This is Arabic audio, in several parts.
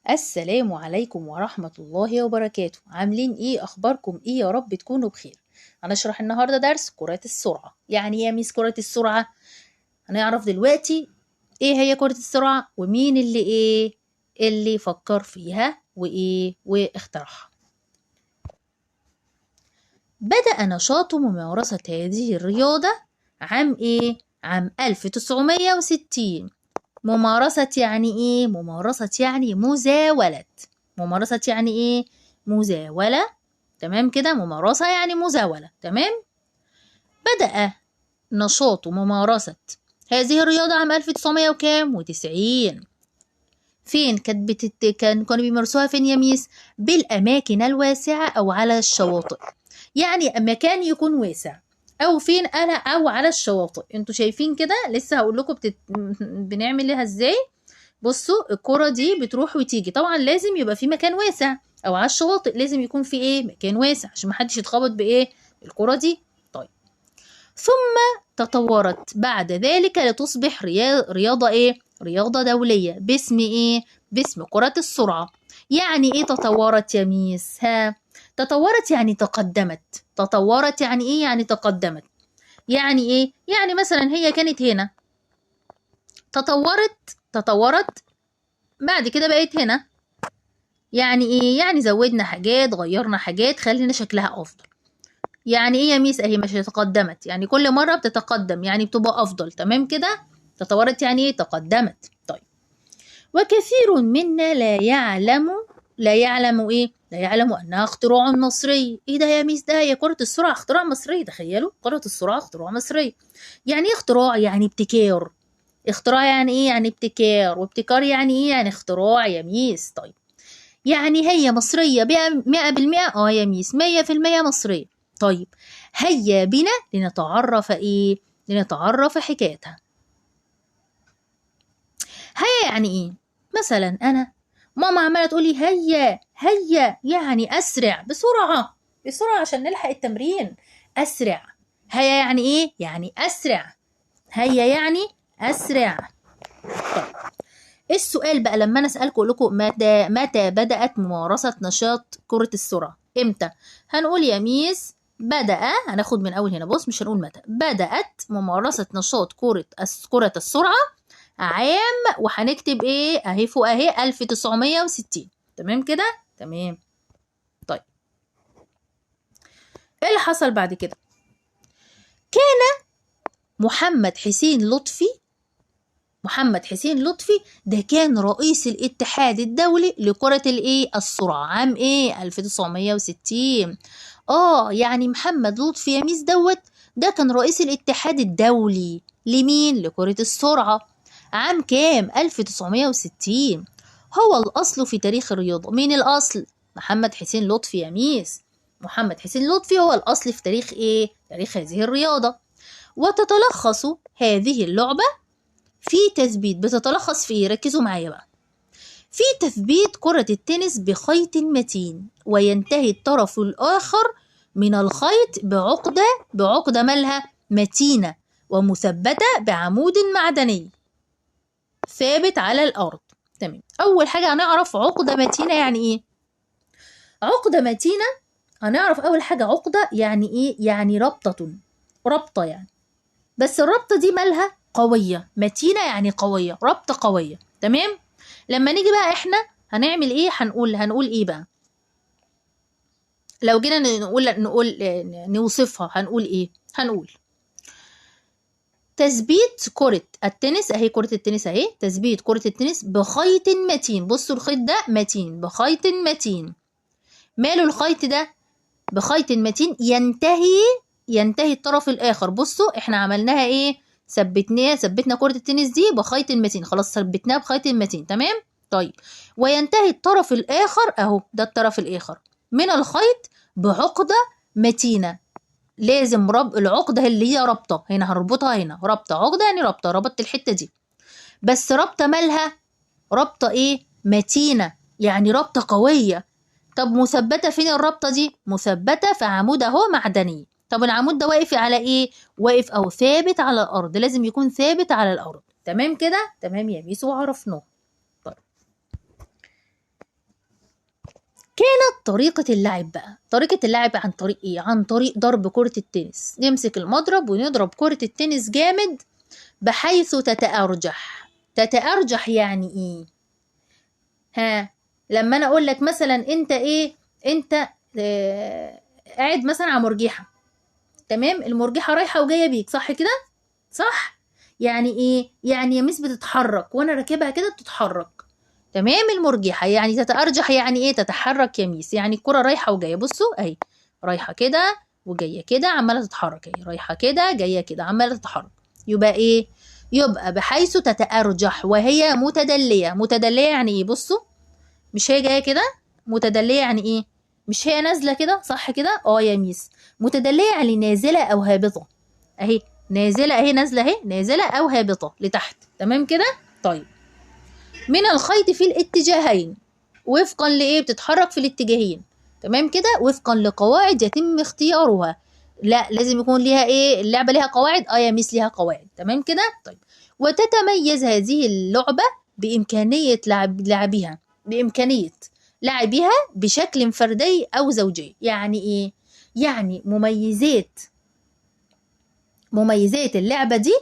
السلام عليكم ورحمة الله وبركاته. عاملين ايه؟ اخباركم ايه؟ يا رب تكونوا بخير. هنشرح النهاردة درس كرة السرعة. يعني ايه يا ميس كرة السرعة؟ هنعرف دلوقتي ايه هي كرة السرعة ومين اللي فكر فيها واخترعها. بدأ نشاط ممارسة هذه الرياضة عام 1960. ممارسة يعني ايه؟ ممارسة يعني مزاولة. ممارسة يعني ايه؟ مزاولة. تمام كده، ممارسة يعني مزاولة. تمام. بدأ نشاط ممارسة هذه الرياضة عام 1990. فين كانوا بيمارسوها فين يا ميس؟ بالأماكن الواسعة أو على الشواطئ. يعني مكان يكون واسع أو فين؟ أو على الشواطئ. انتوا شايفين كده؟ لسه هقول لكم بنعملها ازاي. بصوا، الكرة دي بتروح وتيجي، طبعا لازم يبقى في مكان واسع، او على الشواطئ لازم يكون في مكان واسع عشان محدش يتخبط الكرة دي. طيب، ثم تطورت بعد ذلك لتصبح رياضة رياضة دولية باسم كرة السرعة. يعني ايه تطورت يا ميس؟ تطورت يعني تقدمت. تطورت يعني يعني تقدمت. يعني يعني مثلا هي كانت هنا، تطورت بعد كده بقت هنا. يعني يعني زودنا حاجات، غيرنا حاجات، خلينا شكلها افضل. يعني ايه يا ميس؟ اهي مش تقدمت، يعني كل مرة بتتقدم، يعني بتبقى افضل. تمام كده. تطورت يعني تقدمت. طيب، وكثير منا لا يعلم انها اختراع مصري. ايه ده يا ميس؟ ده هي كرة السرعة اختراع مصري. تخيلوا، كرة السرعة اختراع مصري. يعني ايه اختراع؟ يعني ابتكار. اختراع يعني يعني ابتكار، وابتكار يعني يعني اختراع يا ميس. طيب، يعني هي مصرية 100%؟ يا ميس 100% مصرية. طيب، هيا بنا لنتعرف حكايتها. هيا يعني ايه؟ مثلا انا ماما عمالة تقولي هيا هيا، يعني اسرع، بسرعة بسرعة عشان نلحق التمرين. اسرع. هيا يعني ايه؟ يعني اسرع. هيا يعني اسرع. طيب، السؤال بقى لما انا اسالكم اقول لكم متى بدات ممارسه نشاط كره السرعه؟ امتى؟ هنقول يا ميس بدأ، هناخد من اول هنا. بص، مش هنقول متى. بدأت ممارسه نشاط كره السرعه وهنكتب اهي فوق اهي 1960. تمام كده. تمام. طيب، ايه اللي حصل بعد كده؟ كان محمد حسين لطفي ده كان رئيس الاتحاد الدولي لكرة السرعة عام 1960. يعني محمد لطفي يا ميس ده كان رئيس الاتحاد الدولي لمين؟ لكرة السرعة عام كام؟ 1960. هو الأصل في تاريخ الرياضة. مين الأصل؟ محمد حسين لطفي يا ميس. محمد حسين لطفي هو الأصل في تاريخ تاريخ هذه الرياضة. وتتلخص هذه اللعبة في بتتلخص في ركزوا معايا بقى، في تثبيت كرة التنس بخيط متين، وينتهي الطرف الآخر من الخيط بعقدة مالها متينة ومثبتة بعمود معدني ثابت على الأرض. تمام. أول حاجة هنعرف عقدة متينة يعني إيه؟ عقدة متينة هنعرف أول حاجة عقدة يعني يعني ربطة يعني، بس الربطة دي مالها قوية. متينة يعني قوية، ربطة قوية. تمام. لما نيجي بقى احنا هنعمل هنقول ايه بقى؟ لو جينا نوصفها هنقول ايه؟ هنقول تثبيت كرة التنس، اهي كرة التنس اهي، تثبيت كرة التنس بخيط متين. بصوا الخيط ده متين، بخيط متين. ماله الخيط ده؟ بخيط متين ينتهي الطرف الآخر. بصوا احنا عملناها ثبتنا كرة التنس دي بخيط متين، خلاص ثبتناها بخيط متين. تمام. طيب، وينتهي الطرف الآخر اهو، ده الطرف الآخر من الخيط بعقدة متينة. لازم العقدة اللي هي رابطة، هنا هنربطها، هنا رابطة، عقدة يعني رابطة، ربطت الحتة دي، بس رابطة مالها؟ رابطة متينة، يعني رابطة قوية. طب مثبتة فين الرابطة دي؟ مثبتة في عمود اهو معدني. طب العمود ده واقف على واقف او ثابت على الارض، لازم يكون ثابت على الارض. تمام كده. تمام يا ميس، وعرفناه. طيب، طريقة اللعب بقى. طريقة اللعب عن طريق ايه؟ عن طريق ضرب كرة التنس. نمسك المضرب ونضرب كرة التنس جامد بحيث تتأرجح. تتأرجح يعني ايه؟ ها، لما انا اقول لك مثلا انت ايه، انت قاعد مثلا على مرجحة، تمام، المرجحة رايحة وجاية بيك، صح كده؟ صح؟ يعني ايه؟ يعني يا مس بتتحرك وانا راكبها كده بتتحرك، تمام. المرجحة يعني تتأرجح، يعني ايه؟ تتحرك يا ميس، يعني الكرة رايحة وجاية، بصوا اهي رايحة كده وجاية كده عمالة تتحرك، اهي رايحة كده جاية كده عمالة تتحرك. يبقى ايه؟ يبقى بحيث تتأرجح وهي متدلية. متدلية يعني ايه؟ بصوا، مش هي جاية كده؟ متدلية يعني ايه؟ مش هي نازلة كده، صح كده؟ اه يا ميس. متدلية يعني نازلة او هابطة، اهي نازلة اهي، نازلة اهي، نازلة او هابطة لتحت، تمام كده؟ طيب، من الخيط في الاتجاهين وفقا لايه؟ بتتحرك في الاتجاهين، تمام كده، وفقا لقواعد يتم اختيارها. لا لازم يكون ليها ايه؟ اللعبة ليها قواعد، اه يا ميس ليها قواعد، تمام كده. طيب، وتتميز هذه اللعبة بإمكانية بإمكانية لعبها بشكل فردي أو زوجي. يعني إيه؟ يعني مميزات اللعبة دي،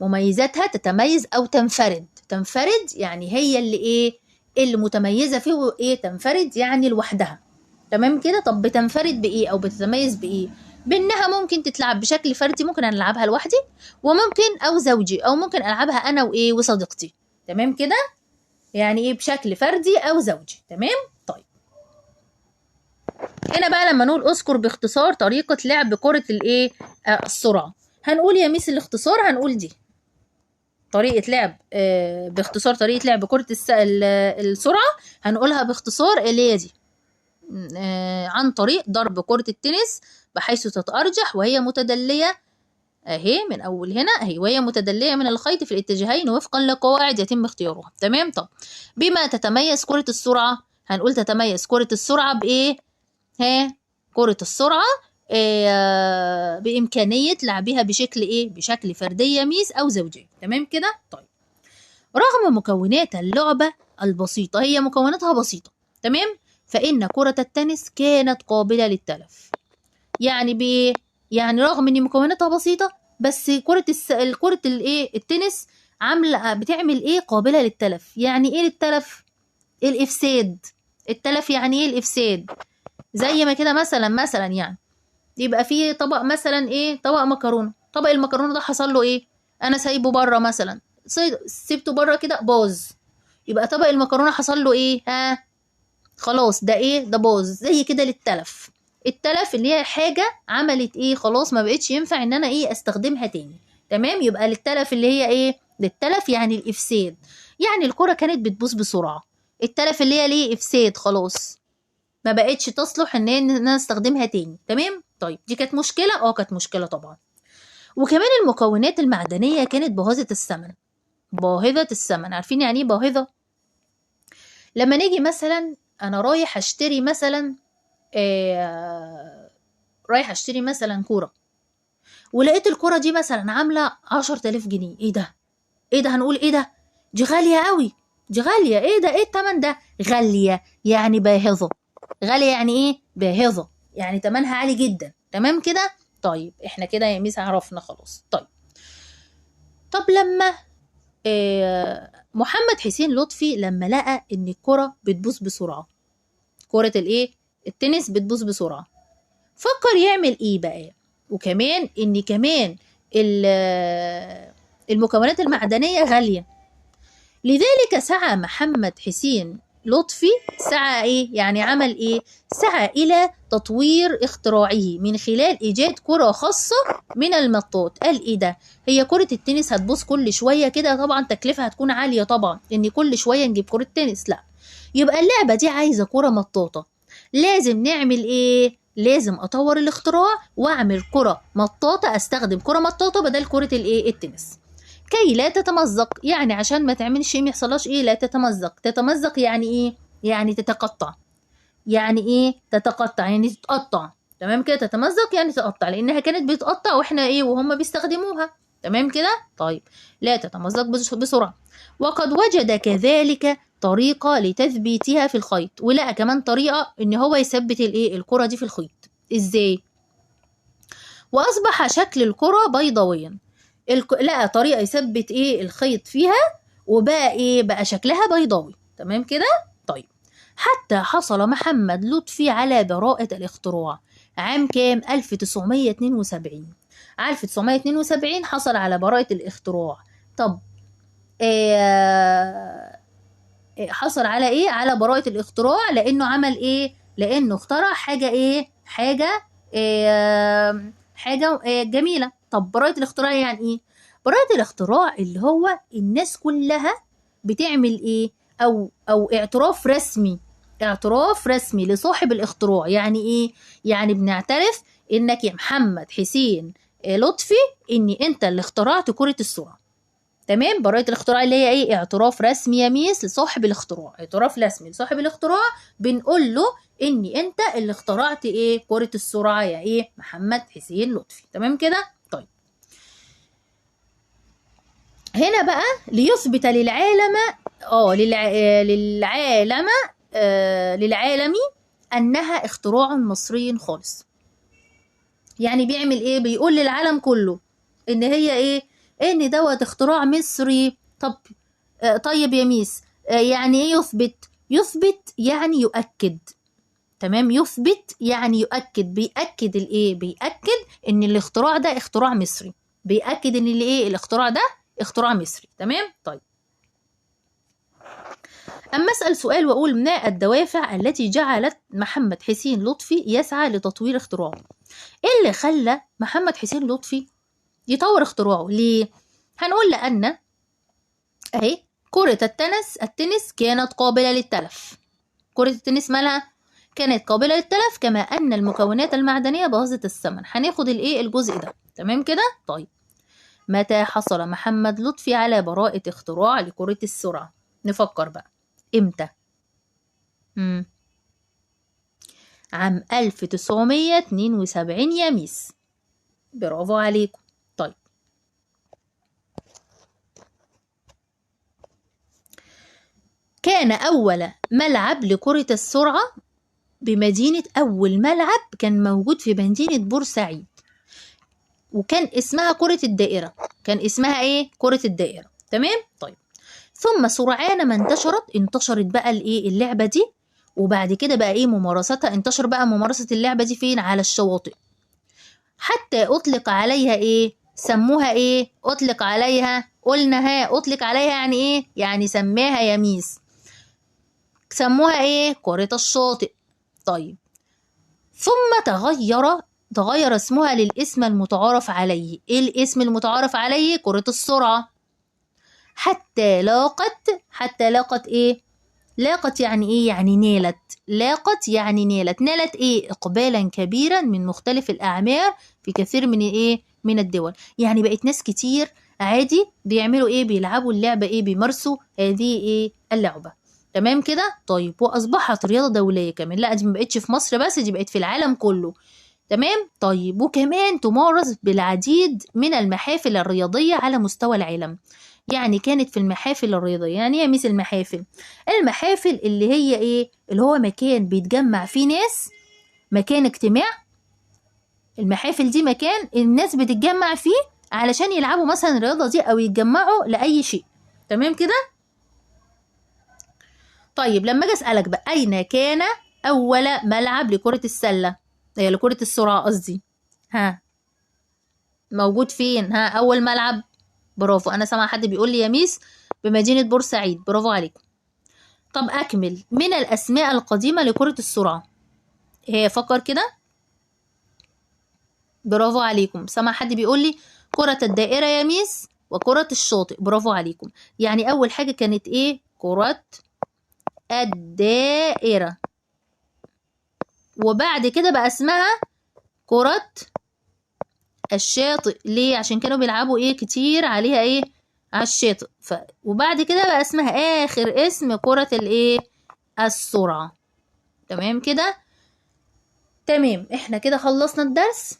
مميزاتها تتميز أو تنفرد. تنفرد يعني هي اللي إيه؟ اللي متميزة فيه إيه؟ تنفرد يعني لوحدها، تمام كده. طب بتنفرد بإيه أو بتتميز بإيه؟ بإنها ممكن تتلعب بشكل فردي، ممكن أنا ألعبها لوحدي، وممكن أو زوجي، أو ممكن ألعبها أنا وإيه وصديقتي، تمام كده. يعني إيه؟ بشكل فردي أو زوجي، تمام. طيب، هنا بقى لما نقول اذكر باختصار طريقة لعب كرة الإيه؟ السرعة، هنقول يا ميس الاختصار، هنقول دي طريقة لعب باختصار طريقة لعب كرة السرعة، هنقولها باختصار اللي هي دي عن طريق ضرب كرة التنس بحيث تتأرجح وهي متدلية، اهي من اول هنا اهي، وهي متدلية من الخيط في الاتجاهين وفقا لقواعد يتم اختيارها، تمام. طب بما تتميز كرة السرعة، هنقول تتميز كرة السرعة بإيه؟ ها، كرة السرعة بإمكانية لعبها بشكل إيه؟ بشكل فردي يا ميس أو زوجي، تمام كده. طيب، رغم مكونات اللعبة البسيطة، هي مكوناتها بسيطة، تمام، فإن كرة التنس كانت قابلة للتلف. يعني بإيه؟ يعني رغم إن مكوناتها بسيطة، بس كرة الإيه؟ التنس عاملة بتعمل إيه؟ قابلة للتلف. يعني إيه للتلف؟ الإفساد. التلف يعني إيه؟ الإفساد. زي ما كده مثلا يعني يبقى فيه طبق مثلا ايه؟ طبق مكرونه، طبق المكرونه ده حصل له ايه؟ انا سايبه بره مثلا، سيبته بره كده باظ، يبقى طبق المكرونه حصل له ايه؟ ها، خلاص ده ايه؟ ده باظ. زي كده للتلف. التلف اللي هي حاجه عملت ايه؟ خلاص ما بقتش ينفع ان انا ايه؟ استخدمها تاني، تمام. يبقى للتلف اللي هي ايه؟ للتلف يعني الافساد، يعني الكره كانت بتبوظ بسرعه. التلف اللي هي ليه؟ افساد، خلاص ما بقتش تصلح ان انا استخدمها تاني، تمام. طيب، دي كانت مشكله، كانت مشكله طبعا. وكمان المكونات المعدنيه كانت باهظه الثمن. باهظه الثمن، عارفين يعني ايه باهظه؟ لما نيجي مثلا انا رايح اشتري مثلا رايح اشتري مثلا كوره، ولقيت الكوره دي مثلا عامله 10,000 جنيه. ايه ده؟ ايه ده؟ هنقول ايه ده؟ دي غاليه قوي، دي غاليه. ايه ده؟ ايه التمن ده؟ غاليه يعني باهظه. غالية يعني ايه؟ باهظة، يعني تمنها عالي جدا، تمام كده. طيب، احنا كده يا ميس عرفنا خلاص. طيب، طب لما محمد حسين لطفي لما لقى ان الكرة بتبوظ بسرعة، كرة الايه؟ التنس بتبوظ بسرعة، فكر يعمل ايه بقى؟ وكمان ان كمان المكونات المعدنية غالية. لذلك سعى محمد حسين لطفي، سعى ايه؟ يعني عمل ايه؟ سعى الى تطوير اختراعه من خلال ايجاد كرة خاصة من المطاط. قال ايه ده؟ هي كرة التنس هتبوظ كل شوية كده، طبعا تكلفة هتكون عالية طبعا ان كل شوية نجيب كرة تنس، لا، يبقى اللعبة دي عايزة كرة مطاطة. لازم نعمل ايه؟ لازم اطور الاختراع واعمل كرة مطاطة، استخدم كرة مطاطة بدل كرة الايه؟ التنس، كي لا تتمزق. يعني عشان ما تعملش ايه؟ ما يحصلهاش ايه؟ لا تتمزق. تتمزق يعني ايه؟ يعني تتقطع. يعني ايه؟ تتقطع يعني تتقطع، تمام كده. تتمزق يعني تتقطع، لانها كانت بتقطع واحنا ايه؟ وهم بيستخدموها، تمام كده. طيب، لا تتمزق بسرعة. وقد وجد كذلك طريقة لتثبيتها في الخيط، ولقى كمان طريقة ان هو يثبت الايه الكرة دي في الخيط. ازاي؟ واصبح شكل الكرة بيضاويا. لقى طريقة يثبت ايه الخيط فيها، وبقى ايه بقى شكلها بيضاوي. تمام كده. طيب، حتى حصل محمد لطفي على براءة الاختراع عام كام؟ 1972. 1972 حصل على براءة الاختراع. طب حصل على ايه؟ على براءة الاختراع لانه عمل ايه؟ لانه اخترع حاجة ايه؟ حاجة جميلة. طب براءة الاختراع يعني ايه؟ براءة الاختراع اللي هو الناس كلها بتعمل ايه؟ او اعتراف رسمي، اعتراف رسمي لصاحب الاختراع. يعني ايه؟ يعني بنعترف انك يا محمد حسين لطفي ان انت اللي اخترعت كرة السرعة. تمام. براءة الاختراع اللي هي ايه؟ اعتراف رسمي يا ميس لصاحب الاختراع، اعتراف رسمي لصاحب الاختراع، بنقول له اني انت اللي اخترعت ايه؟ كرة السرعة يا ايه؟ محمد حسين لطفي. تمام كده. طيب، هنا بقى ليثبت للعالم للعالم انها اختراع مصري خالص. يعني بيعمل ايه؟ بيقول للعالم كله ان هي ايه؟ ان دوت اختراع مصري. طب طيب يا ميس، يعني ايه يثبت؟ يثبت يعني يؤكد. تمام. يثبت يعني يؤكد، بيأكد الايه؟ بيأكد ان الاختراع ده اختراع مصري، بيأكد ان الايه؟ الاختراع ده اختراع مصري. تمام. طيب، أما أسأل سؤال وأقول ما الدوافع التي جعلت محمد حسين لطفي يسعى لتطوير اختراعه؟ إيه اللي خلى محمد حسين لطفي يطور اختراعه؟ ليه؟ هنقول لأن أهي كرة التنس كانت قابلة للتلف. كرة التنس مالها؟ كانت قابلة للتلف، كما أن المكونات المعدنية باهظة الثمن. هناخد الإيه؟ الجزء ده. تمام كده؟ طيب، متى حصل محمد لطفي على براءة اختراع لكرة السرعة؟ نفكر بقى. إمتى؟ عام 1972 يا ميس. برافو عليكم. طيب، كان أول ملعب لكرة السرعة أول ملعب كان موجود في مدينة بورسعيد، وكان اسمها كرة الدائرة. كان اسمها إيه؟ كرة الدائرة. تمام؟ طيب، ثم سرعان ما انتشرت بقى الإيه؟ اللعبة دي، وبعد كده بقى إيه ممارستها؟ انتشر بقى ممارسة اللعبة دي فين؟ على الشواطئ، حتى أطلق عليها إيه؟ سموها إيه؟ أطلق عليها، قلنا أطلق عليها يعني إيه؟ يعني سماها يا ميس، سموها إيه؟ كرة الشاطئ. طيب، ثم تغير اسمها للاسم المتعارف عليه. إيه الاسم المتعارف عليه؟ كرة السرعة. حتى لاقت إيه؟ لاقت يعني إيه؟ يعني نالت. لاقت يعني نالت. نالت إيه؟ إقبالا كبيرا من مختلف الأعمار في كثير من إيه؟ من الدول. يعني بقت ناس كتير عادي بيعملوا إيه؟ بيلعبوا اللعبة إيه؟ بيمارسوا هذه إيه؟ اللعبة. تمام كده. طيب، وأصبحت رياضة دولية كمان. لا، دي ما بقتش في مصر بس، دي بقت في العالم كله. تمام. طيب، وكمان تمارس بالعديد من المحافل الرياضية على مستوى العالم. يعني كانت في المحافل الرياضية. يعني ايه مثل المحافل اللي هي ايه؟ اللي هو مكان بيتجمع فيه ناس، مكان اجتماع. المحافل دي مكان الناس بتتجمع فيه علشان يلعبوا مثلا الرياضة دي او يتجمعوا لأي شيء. تمام كده. طيب، لما اجي اسألك بقى اين كان اول ملعب لكرة السلة، لكرة السرعة قصدي، موجود فين؟ اول ملعب. برافو، انا سامعه حد بيقول لي يا ميس بمدينه بورسعيد. برافو عليكم. طب اكمل. من الاسماء القديمه لكره السرعه، هي فكر كده. برافو عليكم. سامعه حد بيقول لي كره الدائره يا ميس وكره الشاطئ. برافو عليكم. يعني اول حاجه كانت ايه؟ كره الدائره، وبعد كده بقى اسمها كره الشاطئ. ليه؟ عشان كانوا بيلعبوا ايه كتير عليها ايه؟ على الشاطئ. وبعد كده بقى اسمها اخر اسم كرة الايه؟ السرعة. تمام كده. تمام، احنا كده خلصنا الدرس،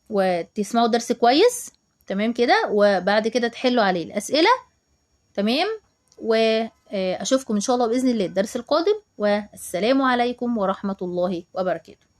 وتسمعوا الدرس كويس. تمام كده، وبعد كده تحلوا عليه الأسئلة. تمام، وأشوفكم إن شاء الله بإذن الله الدرس القادم، والسلام عليكم ورحمة الله وبركاته.